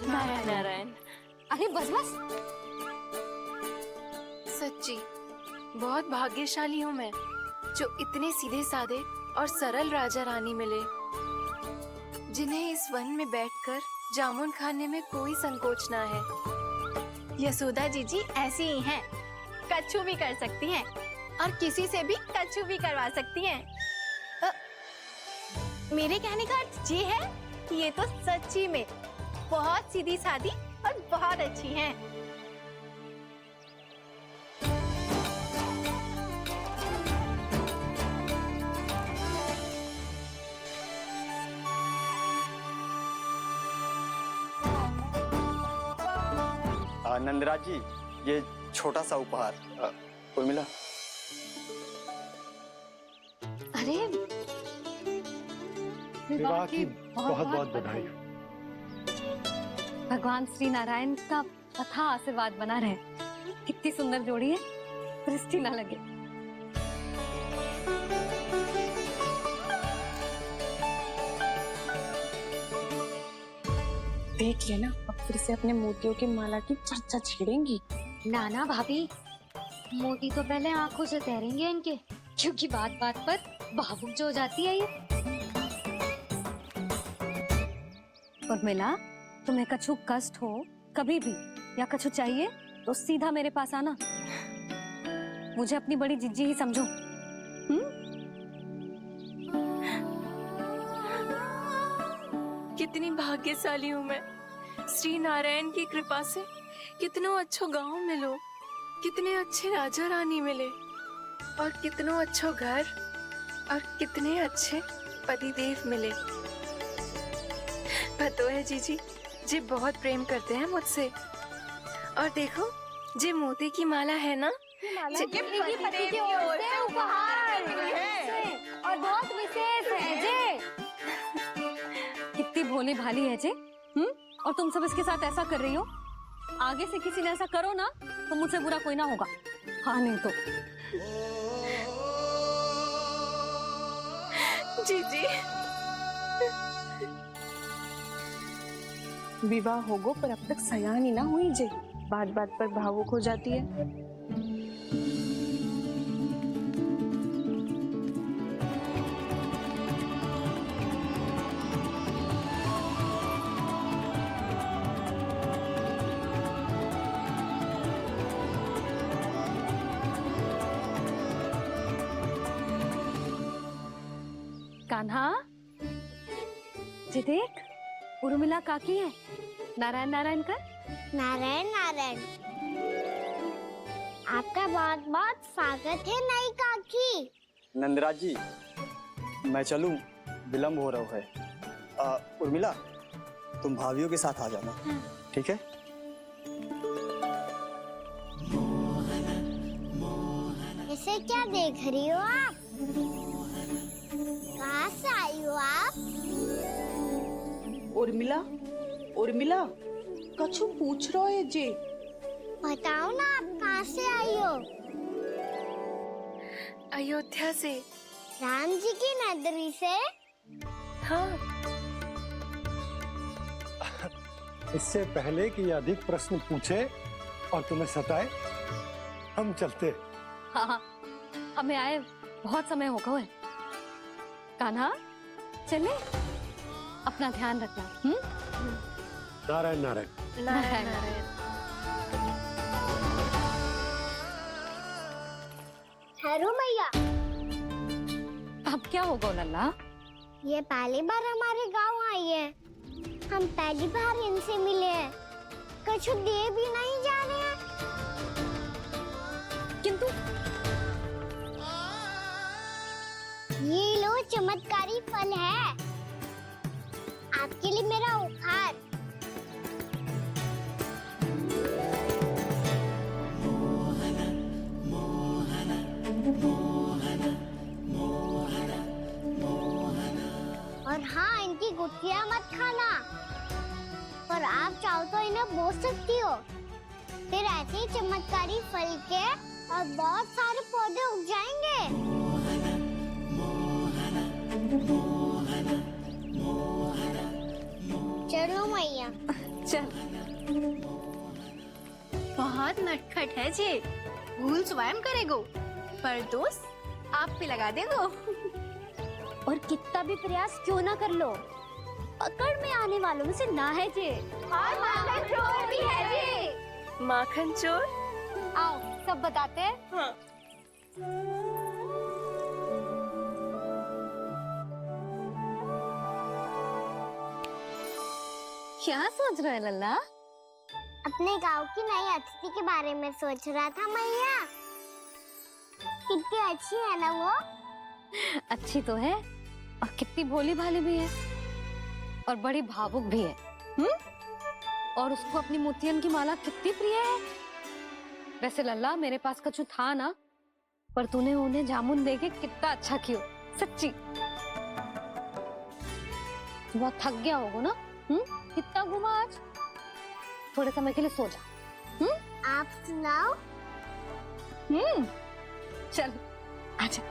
नारायण नारायण। अरे बस बस। सच्ची बहुत भाग्यशाली हूँ मैं, जो इतने सीधे साधे और सरल राजा रानी मिले, जिन्हें इस वन में बैठकर जामुन खाने में कोई संकोच ना है। यशोदा जीजी ऐसी ही हैं, कच्छू भी कर सकती हैं और किसी से भी कच्छू भी करवा सकती हैं। मेरे कहने का अर्थ ये है कि ये तो सच्ची में बहुत सीधी सादी और बहुत अच्छी हैं। नंदराज जी, ये छोटा सा उपहार। उर्मिला। अरे, विवाह की बहुत बहुत बधाई। भगवान श्री नारायण का अथाह आशीर्वाद बना रहे। कितनी सुंदर जोड़ी है, दृष्टि ना लगे। देख लेना, अब फिर से अपने मोतियों की माला की चर्चा छेड़ेंगी। नाना भाभी, मोती तो पहले आंखों से तैरेंगे इनके, क्योंकि बात बात पर भावुक जो हो जाती है ये। उर्मिला, तुम्हें कछु कष्ट हो कभी भी या कछु चाहिए तो सीधा मेरे पास आना। मुझे अपनी बड़ी जिज्जी ही समझो। कितनी भाग्यशाली हूँ मैं, श्री नारायण की कृपा से कितनों अच्छो गांव मिलो, कितने अच्छे राजा रानी मिले और कितनों अच्छो घर और कितने अच्छे पतिदेव मिले। पतो है जीजी, जे बहुत प्रेम करते हैं मुझसे। और देखो, जे मोती की माला है ना, ये पति की ओर से उपहार और बहुत विशेष है जे। कितनी भोली भाली है जे। और तुम सब इसके साथ ऐसा कर रही हो। आगे से किसी ने ऐसा करो ना तो मुझसे बुरा कोई ना होगा। हाँ नहीं तो। जीजी, विवाह होगो पर अब तक सयान ही ना हुई जे, बात बात पर भावुक हो जाती है। कान्हा, जे देख, उर्मिला काकी है। नारायण नारायण कर। नारायण नारायण। आपका बहुत बहुत स्वागत है नई काकी। नंदराज जी, मैं चलूं, विलम्ब हो रहा है। उर्मिला, तुम भाभियों के साथ आ जाना, ठीक है? इसे क्या देख रही हो आप? कहाँ से आई हो आप? उर्मिला, उर्मिला, कछु पूछ रहा है जे। बताओ ना आप कहाँ से आई हो? अयोध्या से। राम जी की नगरी से? हाँ। इससे पहले कि ये अधिक प्रश्न पूछे और तुम्हें सताए, हम चलते। हाँ हाँ, हमें आए बहुत समय हो गया है। कान्हा, चले, अपना ध्यान रखना। नारायण नारायण। नारायण नारायण। ठहरो मैया। अब क्या होगा लल्ला? ये पहली बार हमारे गांव आई है। हम पहली बार इनसे मिले हैं। कछु दे भी नहीं जा रहे हैं। किंतु ये लो, चमत्कारी फल है आपके लिए मेरा उपहार। और हाँ, इनकी गुठलियां मत खाना। और आप चाहो तो इन्हें बोल सकती हो। फिर ऐसे ही चमत्कारी फल के और बहुत सारे पौधे उग जाएंगे। चलो मैया। चल। बहुत नटखट है जे। भूल स्वयं करेगो, पर दोष आप पे लगा देगो। और कितना भी प्रयास क्यों ना कर लो, पकड़ में आने वालों में से ना है जे। और माखन चोर भी है जे। माखन चोर? आओ सब बताते हैं। हाँ। क्या सोच रहे लल्ला? अपने गांव की नई अतिथि के बारे में सोच रहा था मैया। कितनी अच्छी है ना वो? अच्छी तो है और कितनी भोली भाली भी है और बड़ी भावुक भी है। और उसको अपनी मोतियन की माला कितनी प्रिय है। वैसे लल्ला, मेरे पास कछु था ना, पर तूने उन्हें जामुन देके कितना अच्छा किया, सच्ची। बहुत थक गया होगा ना? कितना घुमा आज? थोड़े समय के लिए सो जा। आप सुनाओ। चल आजा।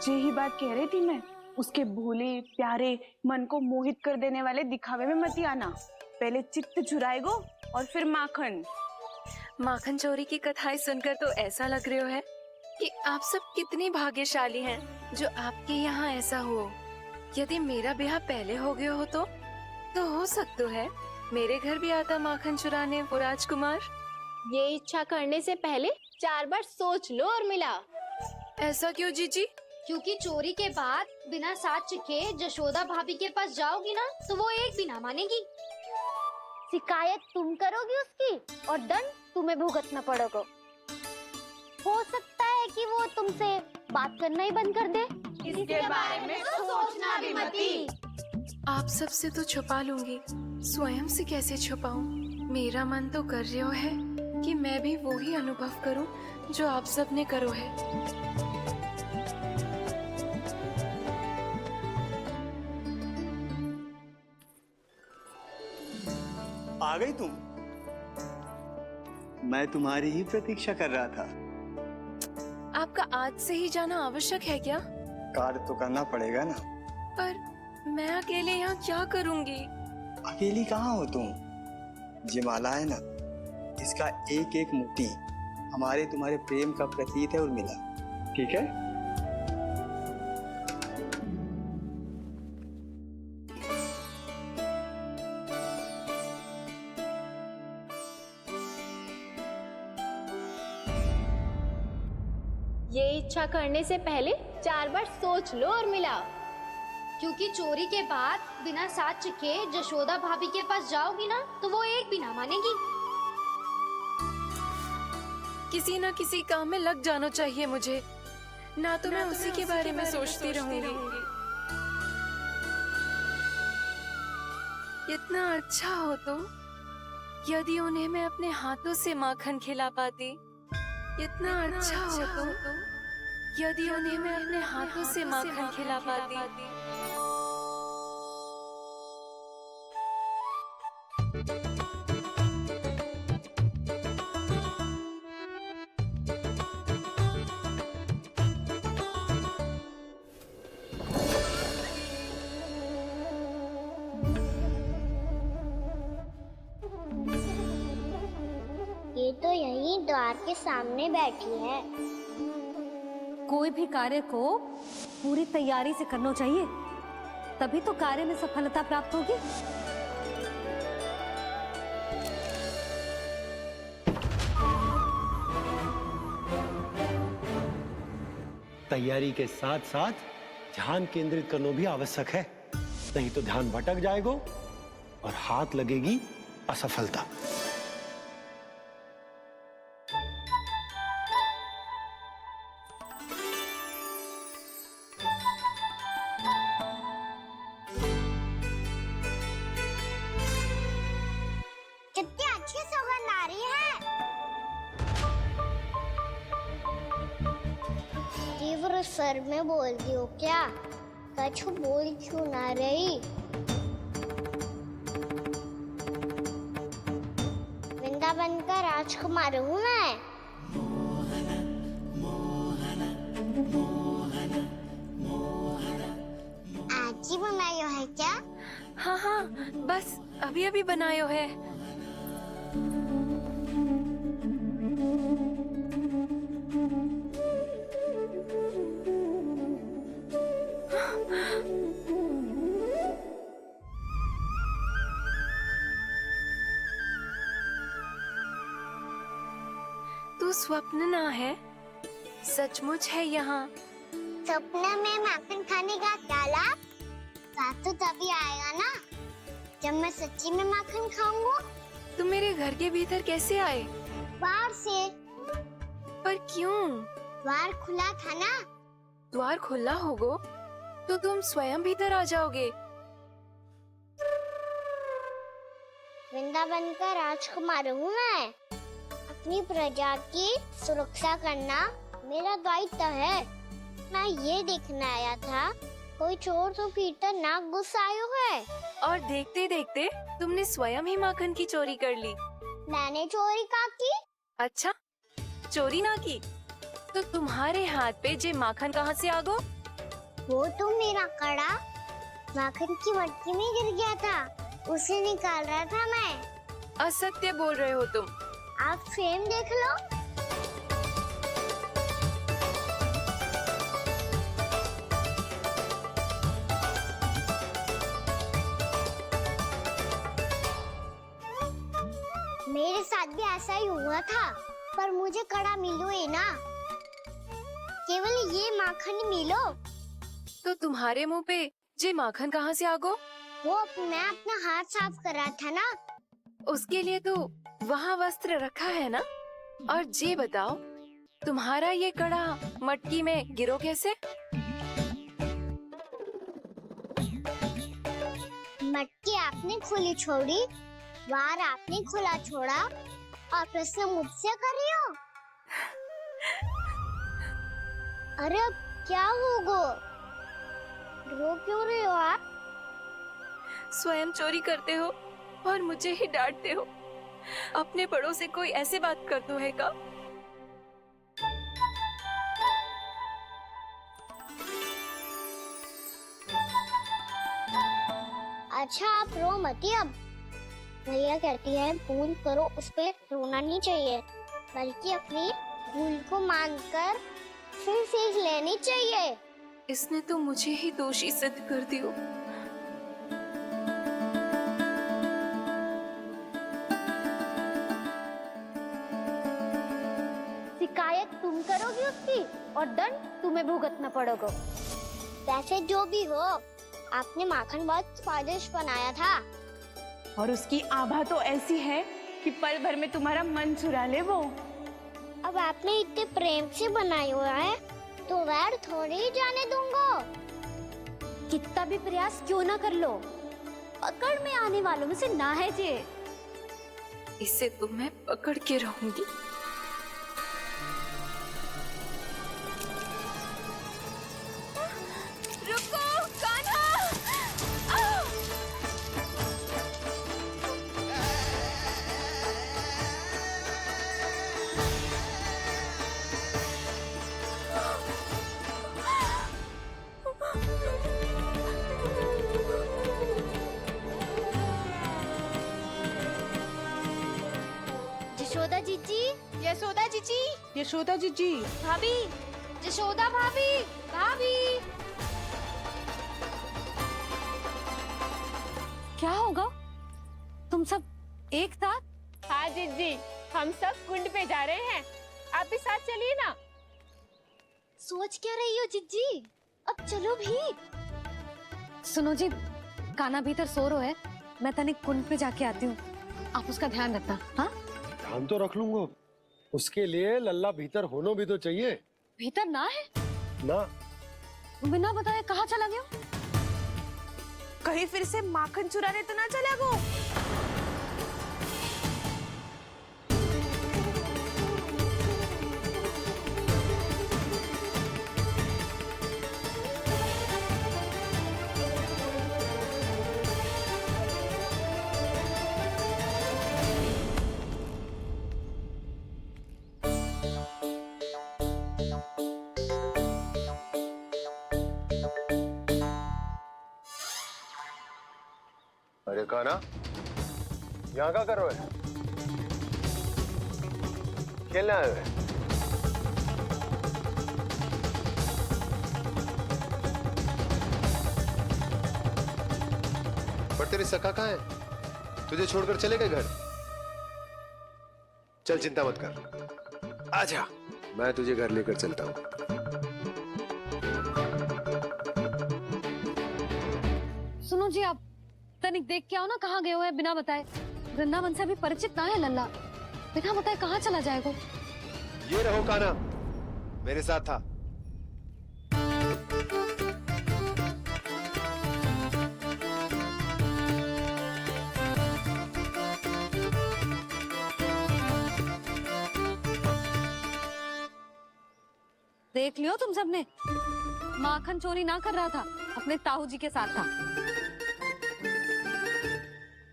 यही बात कह रही थी मैं। उसके भोले प्यारे मन को मोहित कर देने वाले दिखावे में मत आना। पहले चित्त चुराएगो और फिर माखन। माखन चोरी की कथाएं सुनकर तो ऐसा लग रहा है कि आप सब कितनी भाग्यशाली हैं जो आपके यहाँ ऐसा हो। यदि मेरा ब्याह पहले हो गया हो तो हो सकता है मेरे घर भी आता माखन चुराने वो राजकुमार। ये इच्छा करने से पहले 4 बार सोच लो और मिलाओ। ऐसा क्यों जीजी? क्योंकि चोरी के बाद बिना साक्ष्य के जशोदा भाभी के पास जाओगी ना तो वो एक भी ना मानेगी। शिकायत तुम करोगी उसकी और दंड तुम्हें भुगतना पड़ेगा। हो सकता है कि वो तुमसे बात करना ही बंद कर दे। इसके बारे में तो सोचना भी मती। आप सबसे तो छुपा लूंगी, स्वयं से कैसे छुपाऊं? मेरा मन तो कर रहा है कि मैं भी वो ही अनुभव करूं जो आप सब ने करो है। आ गई तुम? मैं तुम्हारी ही प्रतीक्षा कर रहा था। आपका आज से ही जाना आवश्यक है क्या? कार्य तो करना पड़ेगा ना। पर मैं अकेले यहाँ क्या करूँगी? अकेली कहाँ हो तुम? ये माला है ना, इसका एक एक मोती हमारे तुम्हारे प्रेम का प्रतीक है उर्मिला, ठीक है? ये इच्छा करने से पहले 4 बार सोच लो और मिलाओ। क्योंकि चोरी के बाद बिना साक्ष्य के जशोदा भाभी के पास जाओगी ना तो वो एक भी ना मानेगी। किसी न किसी काम में लग जाना चाहिए मुझे, ना तो मैं उसी के बारे में सोचती रहूंगी। इतना अच्छा हो तो यदि उन्हें मैं अपने हाथों से माखन खिला पाती। इतना अच्छा हो तो यदि उन्हें मैं अपने हाथों से माखन खिला पाती। ये तो यहीं द्वार के सामने बैठी है। कोई भी कार्य को पूरी तैयारी से करना चाहिए, तभी तो कार्य में सफलता प्राप्त होगी। तैयारी के साथ साथ ध्यान केंद्रित करना भी आवश्यक है, नहीं तो ध्यान भटक जाएगा और हाथ लगेगी असफलता। कितनी अच्छी सुगंध आ रही है। तीव्र स्वर में बोल दी हो क्या? कछु बोल क्यों ना रही? वृंदावन का राजकुमार हूँ मैं। आज ही बनायो है क्या? हाँ हाँ, बस अभी अभी बनायो है। तू स्वप्न ना है, सचमुच है यहाँ। सपने में माखन खाने का क्या लाभ? बात तो तभी आएगा ना जब मैं सच्ची में माखन खाऊंगा। तुम मेरे घर के भीतर कैसे आए? बाहर से। पर क्यों? द्वार खुला था ना। द्वार खुला होगा तो तुम स्वयं भीतर आ जाओगे। वृंदावन का राजकुमार हूँ मैं। अपनी प्रजा की सुरक्षा करना मेरा दायित्व है। मैं ये देखने आया था कोई चोर तो भीतर ना घुस आयो है। और देखते देखते तुमने स्वयं ही माखन की चोरी कर ली। मैंने चोरी का की? अच्छा, चोरी ना की तो तुम्हारे हाथ पे जे माखन कहाँ से आ गो? वो तो मेरा कड़ा माखन की मटकी में गिर गया था, उसे निकाल रहा था मैं। असत्य बोल रहे हो तुम। आप स्वयं देख लो। मेरे साथ भी ऐसा ही हुआ था। पर मुझे कड़ा मिलो ही ना, केवल ये माखन ही मिलो। तो तुम्हारे मुंह पे जे माखन कहाँ से आ गो? वो मैं अपना हाथ साफ कर रहा था ना। उसके लिए तो वहाँ वस्त्र रखा है ना। और जे बताओ, तुम्हारा ये कड़ा मटकी में गिरो कैसे? मटकी आपने खुली छोड़ी, वार आपने खुला छोड़ा, और प्रश्न मुझसे कर रही हो? अरे अब क्या होगा? रो क्यों रहे हो आप? स्वयं चोरी करते हो और मुझे ही डांटते हो। अपने बड़ों से कोई ऐसे बात करते है का? अच्छा आप रो मती अब। भैया कहती है भूल करो, उस पे रोना नहीं चाहिए, बल्कि अपनी भूल को मानकर फिर सीख लेनी चाहिए। इसने तो मुझे ही दोषी सिद्ध कर दियो। शिकायत तुम करोगी उसकी और दंड तुम्हें भुगतना पड़ेगा। वैसे जो भी हो, आपने माखन बहुत स्वादिष्ट बनाया था। और उसकी आभा तो ऐसी है कि पल भर में तुम्हारा मन चुरा ले वो। अब आपने इतने प्रेम से बनाया हुआ है तो वैर थोड़ी ही जाने दूंगा। कितना भी प्रयास क्यों ना कर लो, पकड़ में आने वालों में से ना है जे। इसे तो मैं पकड़ के रहूंगी। रुको कान्हा! यशोदा जीजी, यशोदा जीजी, यशोदा जीजी, भाभी, यशोदा भाभी, भाभी। क्या होगा? तुम सब एक साथ? हाँ जीजी, हम सब कुंड पे जा रहे हैं, आप भी साथ चलिए ना। सोच क्या रही हो जीजी? अब चलो भी। सुनो जी, कान्हा भीतर सो रो है, मैं तनिक कुंड पे जाके आती हूँ, आप उसका ध्यान रखना। हाँ, ध्यान तो रख लूंगा, उसके लिए लल्ला भीतर होना भी तो चाहिए। भीतर ना है? ना। बिना बताए कहाँ चला गया? कहीं फिर से माखन चुराने तो ना चला गो। अरे कान्हा, यहाँ क्या कर रहे हो? खेलने आए हुए? पर तेरी सखा कहाँ है? तुझे छोड़कर चले गए घर? चल चिंता मत कर, आजा, मैं तुझे घर लेकर चलता हूँ। सुनो जी, आप तनिक देख के आओ ना कहाँ गए हुए हैं बिना बताए। वृंदावन से अभी परिचित ना है लल्ला, बिना बताए कहाँ चला जाएगा? ये रहो कान्हा, मेरे साथ था। देख लियो तुम सबने, माखन चोरी ना कर रहा था, अपने ताऊ जी के साथ था।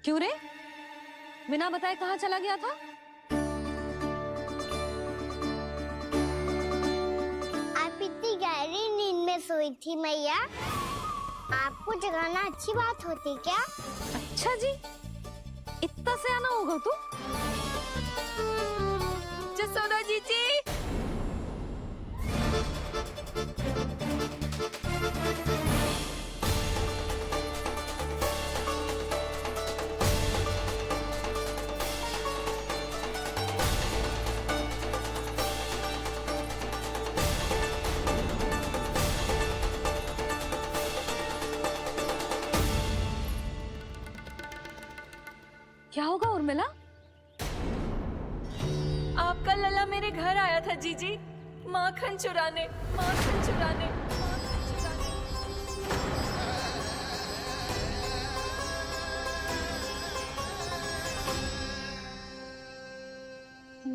क्यों रे, बिना बताए कहाँ चला गया था? आप इतनी गहरी नींद में सोई थी मैया, आपको जगाना अच्छी बात होती क्या? अच्छा जी, इतना सियाना होगा तू? यशोदा जीजी, क्या होगा उर्मिला? आपका लला मेरे घर आया था जीजी, माखन चुराने, माखन चुराने, माखन चुराने।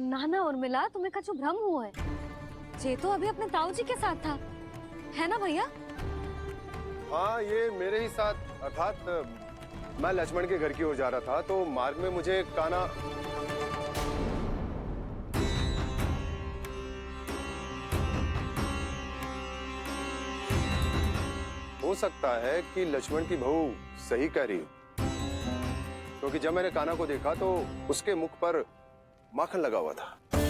ना ना उर्मिला, तुम्हें कछु भ्रम हुआ है। ये तो अभी अपने ताऊ जी के साथ था, है ना भैया? हाँ, ये मेरे ही साथ, अर्थात मैं लक्ष्मण के घर की ओर जा रहा था तो मार्ग में मुझे काना। हो सकता है कि लक्ष्मण की बहू सही कह रही हो, क्योंकि जब मैंने काना को देखा तो उसके मुख पर माखन लगा हुआ था।